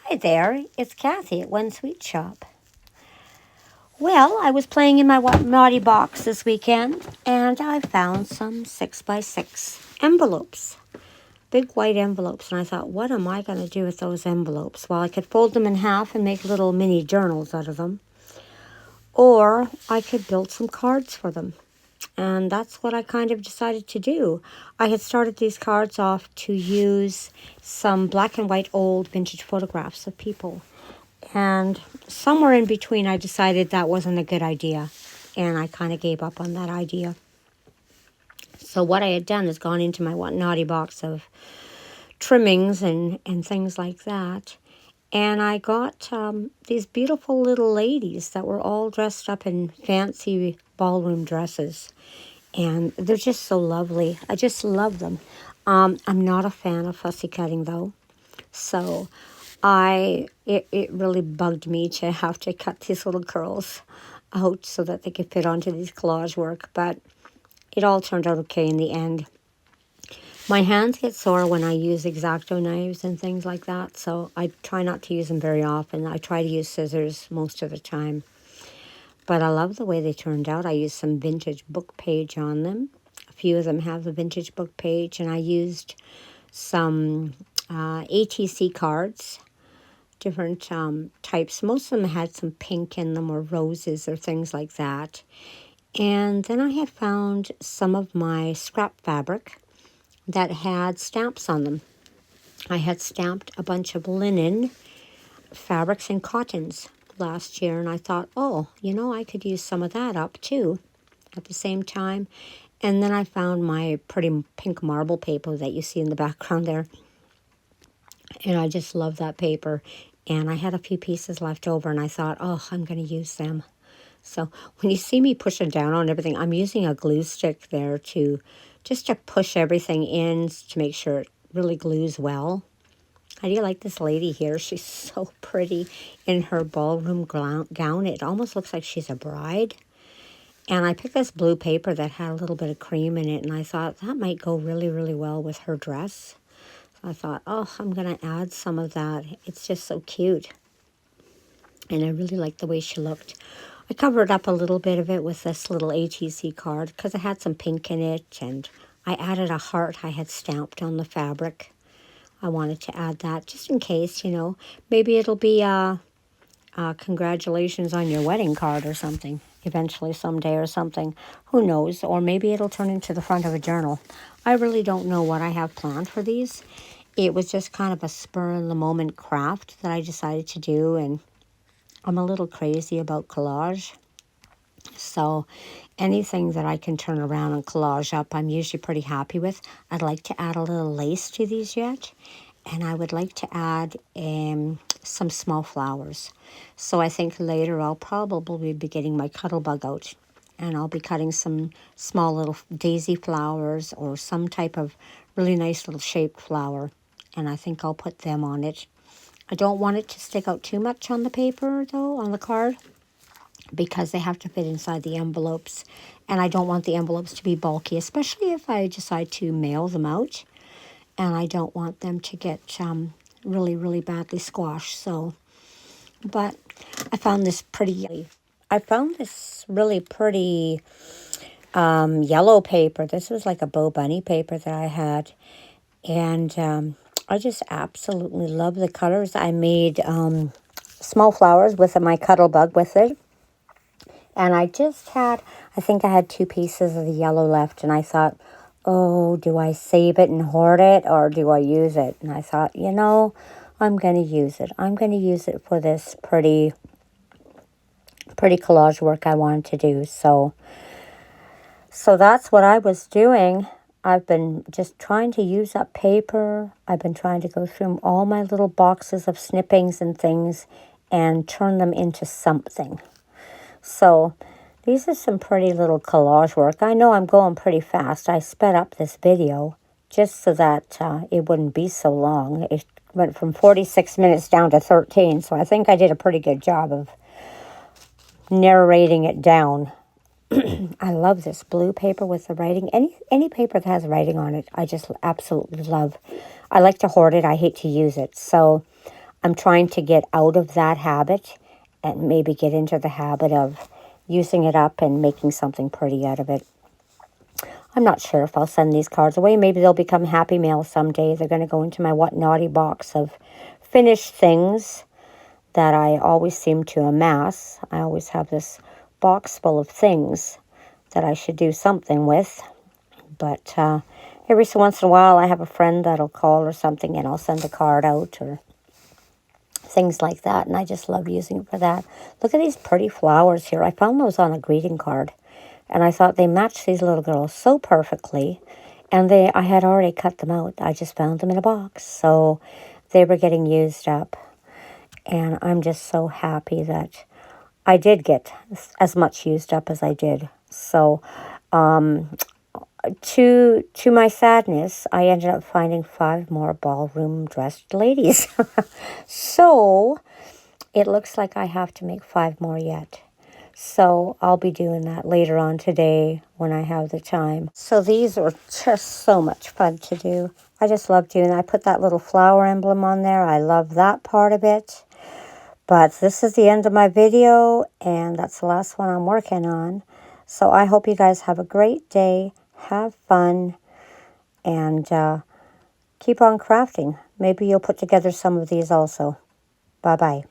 Hi there, it's Kathy at One Sweet Shop. Well, I was playing in my naughty box this weekend and I found some 6x6 envelopes, big white envelopes, and I thought, what am I going to do with those envelopes? Well, I could fold them in half and make little mini journals out of them, or I could build some cards for them. And that's what I kind of decided to do. I had started these cards off to use some black and white old vintage photographs of people. And somewhere in between, I decided that wasn't a good idea. And I kind of gave up on that idea. So what I had done is gone into my naughty box of trimmings and things like that. And I got these beautiful little ladies that were all dressed up in fancy ballroom dresses. And they're just so lovely. I just love them. I'm not a fan of fussy cutting, though. So it really bugged me to have to cut these little curls out so that they could fit onto these collage work. But it all turned out okay in the end. My hands get sore when I use X-Acto knives and things like that, so I try not to use them very often. I try to use scissors most of the time. But I love the way they turned out. I used some vintage book page on them. A few of them have the vintage book page, and I used some ATC cards, different types. Most of them had some pink in them or roses or things like that. And then I had found some of my scrap fabric that had stamps on them. I had stamped a bunch of linen, fabrics, and cottons last year, and I thought, oh, I could use some of that up too at the same time. And then I found my pretty pink marble paper that you see in the background there, and I just love that paper. And I had a few pieces left over, and I thought, oh, I'm going to use them. So when you see me pushing down on everything, I'm using a glue stick there to push everything in to make sure it really glues well. How do you like this lady here? She's so pretty in her ballroom gown. It almost looks like she's a bride. And I picked this blue paper that had a little bit of cream in it, and I thought that might go really, really well with her dress. So I thought, oh, I'm going to add some of that. It's just so cute. And I really liked the way she looked. I covered up a little bit of it with this little ATC card because it had some pink in it, and I added a heart I had stamped on the fabric. I wanted to add that just in case, maybe it'll be congratulations on your wedding card or something eventually someday or something. Who knows? Or maybe it'll turn into the front of a journal. I really don't know what I have planned for these. It was just kind of a spur-in-the-moment craft that I decided to do, and I'm a little crazy about collage. So anything that I can turn around and collage up, I'm usually pretty happy with. I'd like to add a little lace to these yet. And I would like to add some small flowers. So I think later I'll probably be getting my Cuttlebug out. And I'll be cutting some small little daisy flowers or some type of really nice little shaped flower. And I think I'll put them on it. I don't want it to stick out too much on the paper, though, on the card, because they have to fit inside the envelopes. And I don't want the envelopes to be bulky, especially if I decide to mail them out. And I don't want them to get really, really badly squashed. But I found this really pretty yellow paper. This was like a Bo Bunny paper that I had. And I just absolutely love the colors. I made small flowers with my Cuttlebug with it. And I think I had 2 pieces of the yellow left. And I thought, oh, do I save it and hoard it or do I use it? And I thought, I'm going to use it. I'm going to use it for this pretty collage work I wanted to do. So that's what I was doing. I've been just trying to use up paper. I've been trying to go through all my little boxes of snippings and things and turn them into something. So these are some pretty little collage work. I know I'm going pretty fast. I sped up this video just so that it wouldn't be so long. It went from 46 minutes down to 13, so I think I did a pretty good job of narrating it down. I love this blue paper with the writing. Any paper that has writing on it, I just absolutely love. I like to hoard it. I hate to use it. So I'm trying to get out of that habit and maybe get into the habit of using it up and making something pretty out of it. I'm not sure if I'll send these cards away. Maybe they'll become happy mail someday. They're going to go into my What Naughty box of finished things that I always seem to amass. I always have this box full of things that I should do something with. But every so once in a while I have a friend that'll call or something and I'll send a card out or things like that. And I just love using it for that. Look at these pretty flowers here. I found those on a greeting card. And I thought they matched these little girls so perfectly. And I had already cut them out. I just found them in a box. So they were getting used up. And I'm just so happy that I did get as much used up as I did. So to my sadness, I ended up finding 5 more ballroom dressed ladies. So it looks like I have to make 5 more yet. So I'll be doing that later on today when I have the time. So these are just so much fun to do. I just love doing that. I put that little flower emblem on there. I love that part of it. But this is the end of my video, and that's the last one I'm working on. So I hope you guys have a great day. Have fun, and keep on crafting. Maybe you'll put together some of these also. Bye-bye.